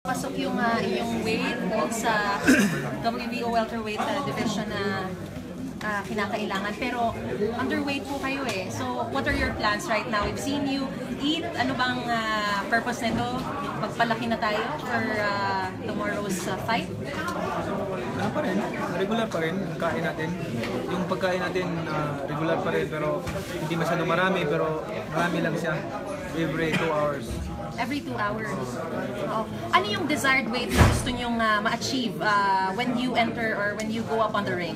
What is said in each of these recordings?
Pasok yung inyong weight sa WBO welterweight division na kinakailangan. Pero underweight po kayo eh. So what are your plans right now? We've seen you eat. Ano bang purpose nito? Magpalaki na tayo for tomorrow's fight? Ano pa rin, regular pa rin ang kain natin. Yung pagkain natin regular pa rin pero hindi masyado marami pero marami lang siya every 2 hours. Every 2 hours. Oo. Ano yung desired weight na gusto nyong ma-achieve when you enter or when you go up on the ring?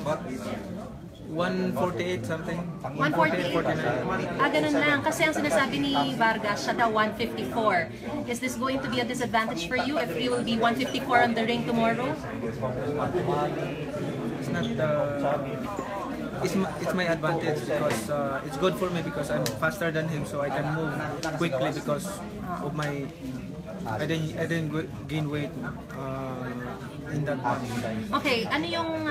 148 something. 148? 149. Ganun lang. Kasi ang sinasabi ni Vargas, siya daw 154. Is this going to be a disadvantage for you if you will be 154 on the ring tomorrow? It's not it's my advantage because it's good for me because I'm faster than him so I can move quickly because of my I didn't gain weight in that one. Okay, ano yung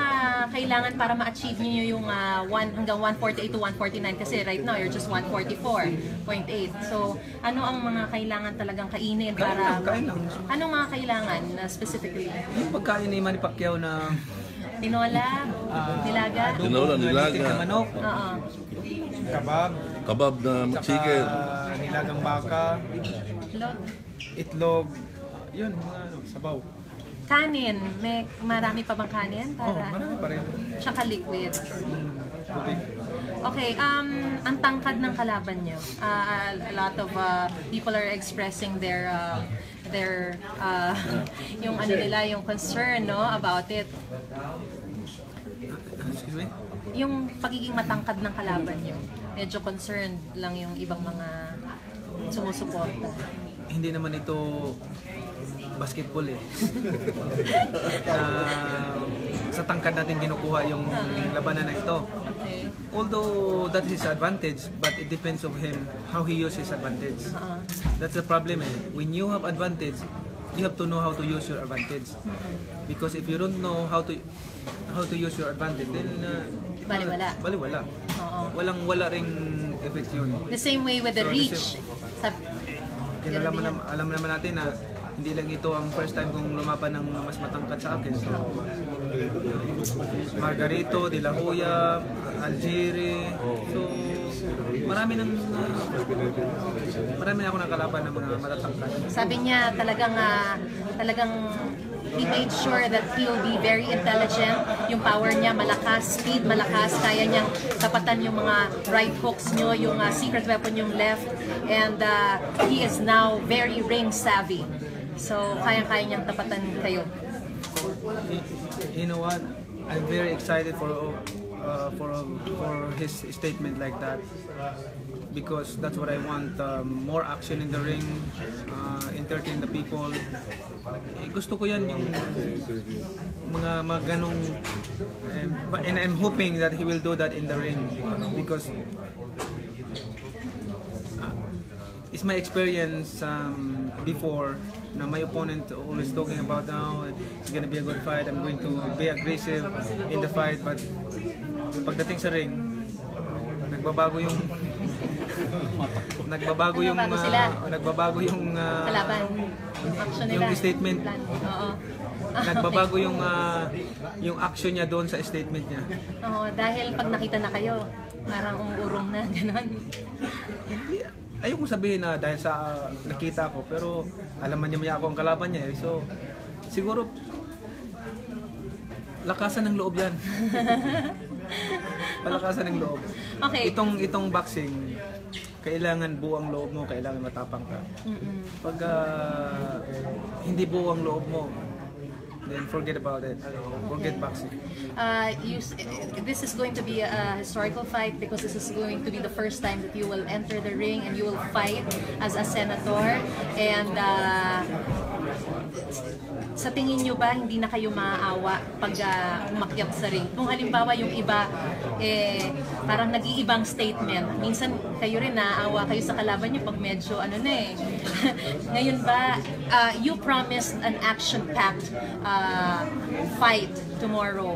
kailangan para ma-achieve niyo yung hanggang 148 to 149 kasi right now you're just 144.8. So, ano ang mga kailangan talagang kainin para Kain lang. Anong mga kailangan specifically? Yung pagkain ni Manny Pacquiao na Tinola, nilaga, Tinola, nilaga. na manok, oo. Kabab na chicken. nilagang baka, Itlog. itlog, yun, mga sabaw. Kanin, may marami pa bang kanin para Marami pa rin. tsaka liquid. Tubig. Okay, ang tangkad ng kalaban niyo. A lot of people are expressing their yung ano nila, yung concern no about it. Excuse me? Yung pagiging matangkad ng kalaban niyo. Medyo concerned lang yung ibang mga sumusuporta. Hindi naman ito basketball eh. Sa tangkad natin kinukuha yung labanan na ito. Okay. Although that is his advantage, but it depends on him how he uses his advantage. That's the problem eh. When you have advantage, you have to know how to use your advantage. Because if you don't know how to use your advantage, then Baliwala. baliwala. Oo. Wala ring effect yun. The same way with the So, reach. Alam naman natin na hindi lang ito ang first time kong lumaban ng mas matangkad sa akin. So, Margarito, De La Hoya, Algieri. So, marami na ako nakalaban ng mga matatangkad. Sabi niya talagang he made sure that he'll be very intelligent. Yung power niya malakas, speed malakas, kaya niyang tapatan yung mga right hooks niyo, yung secret weapon yung left, and he is now very ring savvy. So kaya-kaya niyang tapatan kayo. You know what? I'm very excited for his statement like that because that's what I want. More action in the ring, entertain the people. Gusto ko yan yung mga ganong and I'm hoping that he will do that in the ring because it's my experience before na my opponent always talking about now it's gonna be a good fight, I'm going to be aggressive in the fight, but pagdating sa ring nagbabago yung Kalaban. Action nila. yung statement. Oo. Nagbabago yung action niya doon sa statement niya. Oo, dahil pag nakita na kayo, parang umuurong na, gano'n. Ayoko sabihin na dahil sa nakita ko, pero alaman niya maya ako ang kalaban niya eh. So, siguro lakasan ng loob yan. Palakasan ng loob. Okay. Itong boxing, kailangan buo ang loob mo, kailangan matapang ka. Pag hindi buo ang loob mo, then forget about it. Forget boxing. This is going to be a historical fight because this is going to be the first time that you will enter the ring and you will fight as a senator. And sa tingin nyo ba hindi na kayo maaawa pag umakyat sa ring? Kung halimbawa yung iba parang nag-iibang statement. Minsan kayo rin naaawa kayo sa kalaban nyo pag medyo ano na eh. Ngayon ba, you promised an action-packed fight tomorrow.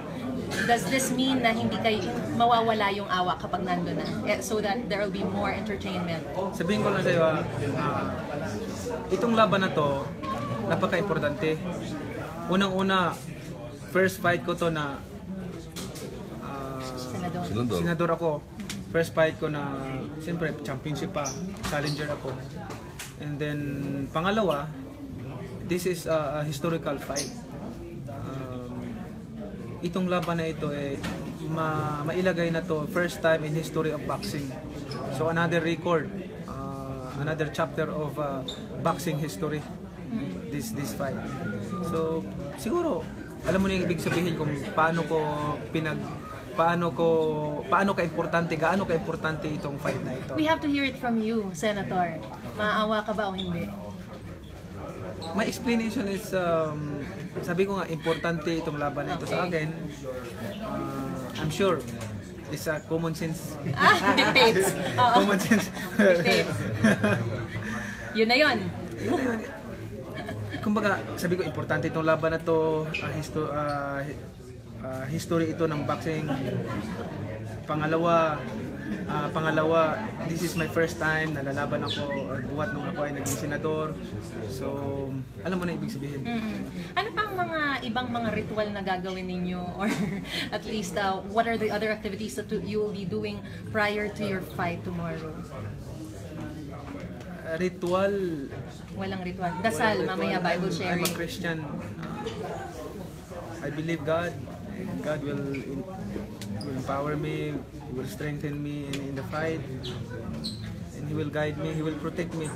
Does this mean na hindi kayo mawawala yung awa kapag nandun na? So that there will be more entertainment? Sabihin ko lang sa iyo, itong laban na to, napaka-importante. Unang-una, first fight ko to na senador ako. First fight ko na, siyempre, championship pa, challenger ako. And then, pangalawa, this is a historical fight. Itong laban na ito, mailagay na to, first time in history of boxing. So, another record, another chapter of boxing history, this fight. So, siguro, alam mo na yung ibig sabihin kung paano ka-importante, gaano ka-importante itong fight na ito. We have to hear it from you, Senator. Maawa ka ba o hindi? My explanation is, sabi ko nga, importante itong laban na ito sa akin. I'm sure, it's a common sense. Dictates. Common sense. Dictates. Yun na yun. Kumbaga, sabi ko, importante itong laban na to, history ito ng boxing. Pangalawa, this is my first time na lalaban ako or buhat nung ako ay naging senador. So, alam mo na ibig sabihin. Ano pang mga ibang mga ritual na gagawin ninyo or at least what are the other activities that you will be doing prior to your fight tomorrow? Ritual. Walang ritual. Dasal, mamaya Bible sharing. I'm a Christian. I believe God. God will empower me, He will strengthen me in the fight, and He will guide me, He will protect me.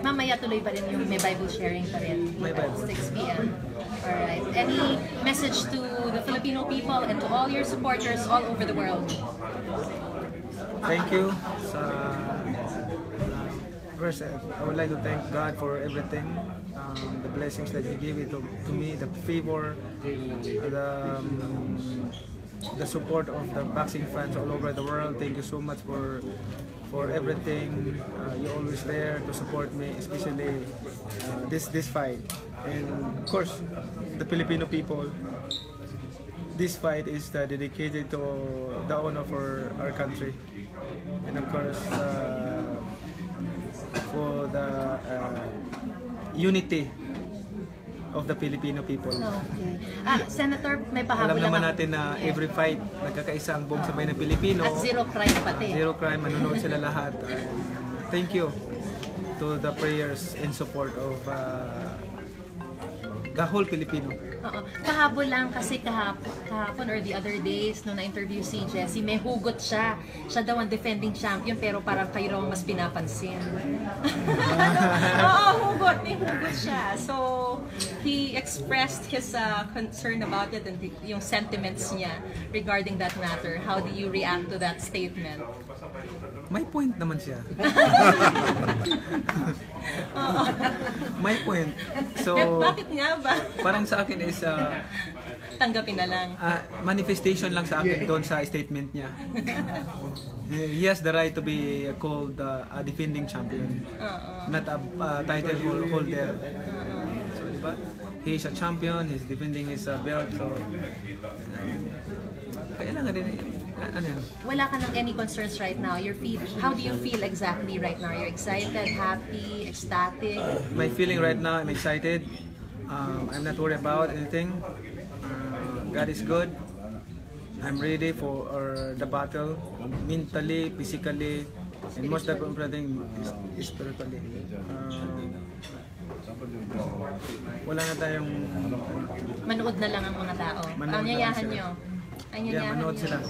Mamaya tuloy pa rin yung may Bible sharing pa rin. May Bible. 6 p.m. Alright. Any message to the Filipino people and to all your supporters all over the world? Thank you. First, I would like to thank God for everything, the blessings that He gave to me, the favor, the support of the boxing fans all over the world. Thank you so much for everything. You're always there to support me, especially this fight. And of course, the Filipino people. This fight is dedicated to the honor for our country, and of course. For the unity of the Filipino people. Okay. Senator, may pahabol Alam lang naman ako. natin na every fight, nagkakaisa ang buong sabay ng Pilipino. At zero crime pati. Zero crime, manunood sila lahat. Thank you to the prayers and support of the whole Filipino. Oo. Pahabol lang kasi kahapon or the other days nung na-interview si Jessie, may hugot siya. Siya daw ang defending champion pero parang kayo raw ang mas pinapansin. Oo, hugot. May hugot siya. So, he expressed his concern about it and yung sentiments niya regarding that matter. How do you react to that statement? May point naman siya. May point. So, Bakit nga ba? parang sa akin is Tanggapin na lang. manifestation lang sa akin doon sa statement niya. He has the right to be called a defending champion, not a title holder. So, diba? He is a champion, he's defending his belt. So, kailangan din, ano yan? Wala ka ng any concerns right now. How do you feel exactly right now? You're excited, happy, ecstatic? My feeling right now, I'm excited. I'm not worried about anything. God is good. I'm ready for the battle, mentally, physically, and most important thing is spiritually. Wala na tayong... Manood na lang ang mga tao. Manood na lang Anyayahan sila. nyo. Yeah, manood sila.